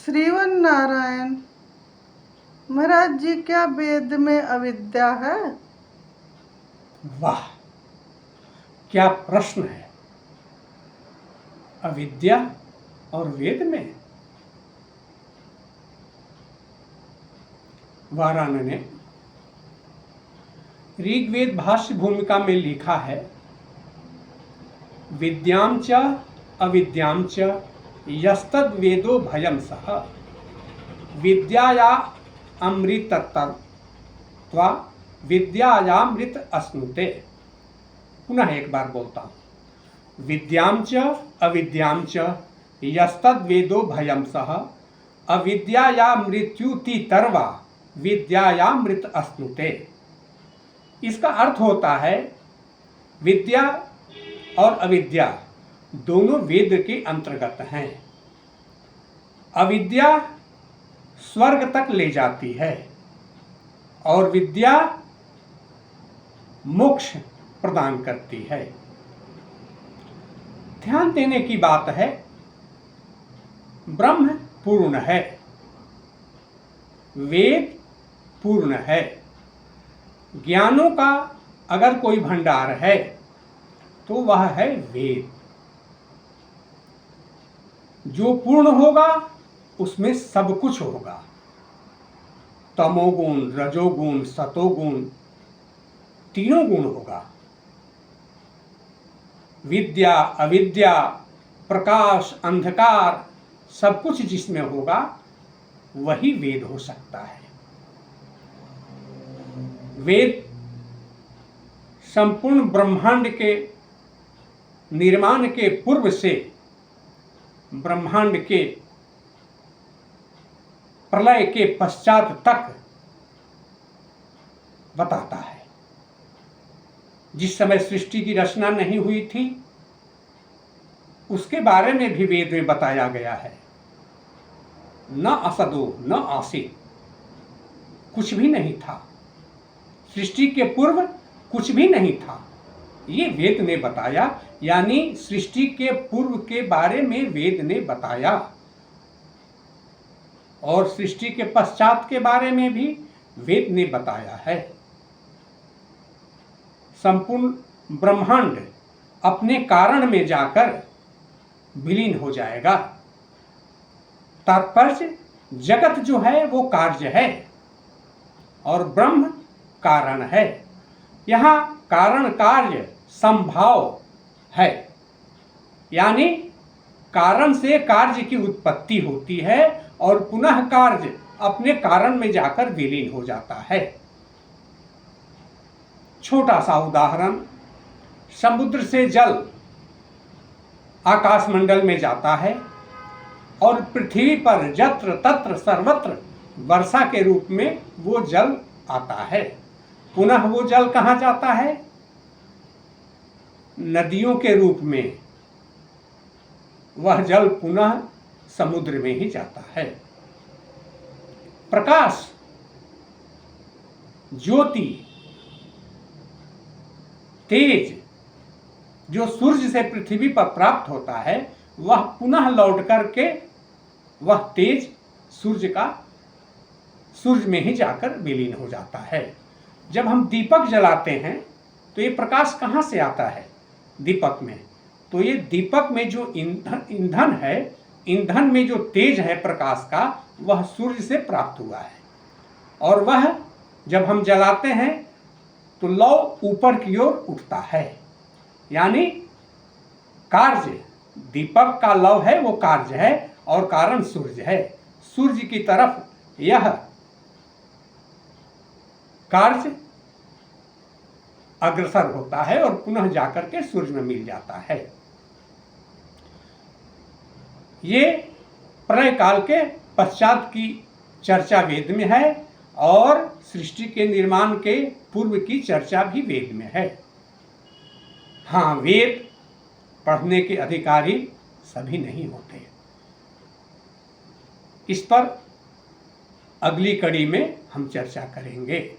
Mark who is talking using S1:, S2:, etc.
S1: श्रीवन नारायण महाराज जी, क्या वेद में अविद्या है?
S2: वाह, क्या प्रश्न है। अविद्या और वेद में? वाराणसी ने ऋग्वेद भाष्य भूमिका में लिखा है, विद्यां च अविद्यां च यस्तद् वेदो भयं सः विद्याया अमृतत्वा विद्यायामृत अश्नुते। पुनः एक बार बोलता हूँ, विद्यां च अविद्यां च यस्तद् वेदो भयं सः अविद्याया मृत्युति तरवा विद्यायामृत अश्नुते। इसका अर्थ होता है, विद्या और अविद्या दोनों वेद के अंतर्गत हैं। अविद्या स्वर्ग तक ले जाती है और विद्या मोक्ष प्रदान करती है। ध्यान देने की बात है, ब्रह्म पूर्ण है, वेद पूर्ण है। ज्ञानों का अगर कोई भंडार है तो वह है वेद। जो पूर्ण होगा उसमें सब कुछ होगा। तमोगुण, रजोगुण, सतोगुण, तीनों गुण होगा। विद्या अविद्या, प्रकाश अंधकार, सब कुछ जिसमें होगा वही वेद हो सकता है। वेद संपूर्ण ब्रह्मांड के निर्माण के पूर्व से ब्रह्मांड के प्रलय के पश्चात तक बताता है। जिस समय सृष्टि की रचना नहीं हुई थी उसके बारे में भी वेद में बताया गया है। न असदो न आसीत, कुछ भी नहीं था। सृष्टि के पूर्व कुछ भी नहीं था, ये वेद ने बताया। यानी सृष्टि के पूर्व के बारे में वेद ने बताया और सृष्टि के पश्चात के बारे में भी वेद ने बताया है। संपूर्ण ब्रह्मांड अपने कारण में जाकर विलीन हो जाएगा। तात्पर्य, जगत जो है वो कार्य है और ब्रह्म कारण है। यहाँ कारण कार्य संभाव है, यानी कारण से कार्य की उत्पत्ति होती है और पुनः कार्य अपने कारण में जाकर विलीन हो जाता है। छोटा सा उदाहरण, समुद्र से जल आकाशमंडल में जाता है और पृथ्वी पर जत्र तत्र सर्वत्र वर्षा के रूप में वो जल आता है। पुनः वो जल कहाँ जाता है? नदियों के रूप में वह जल पुनः समुद्र में ही जाता है। प्रकाश, ज्योति, तेज जो सूर्य से पृथ्वी पर प्राप्त होता है वह पुनः लौट करके वह तेज सूर्य में ही जाकर विलीन हो जाता है। जब हम दीपक जलाते हैं तो ये प्रकाश कहाँ से आता है? दीपक में। तो ये दीपक में जो ईंधन है, ईंधन में जो तेज है प्रकाश का, वह सूर्य से प्राप्त हुआ है और वह जब हम जलाते हैं तो लौ ऊपर की ओर उठता है। यानी कार्य, दीपक का लौ है वो कार्य है और कारण सूर्य है। सूर्य की तरफ यह कार्य अग्रसर होता है और पुनः जाकर के सूर्य में मिल जाता है। ये प्रलय काल के पश्चात की चर्चा वेद में है और सृष्टि के निर्माण के पूर्व की चर्चा भी वेद में है। हाँ, वेद पढ़ने के अधिकारी सभी नहीं होते। इस पर अगली कड़ी में हम चर्चा करेंगे।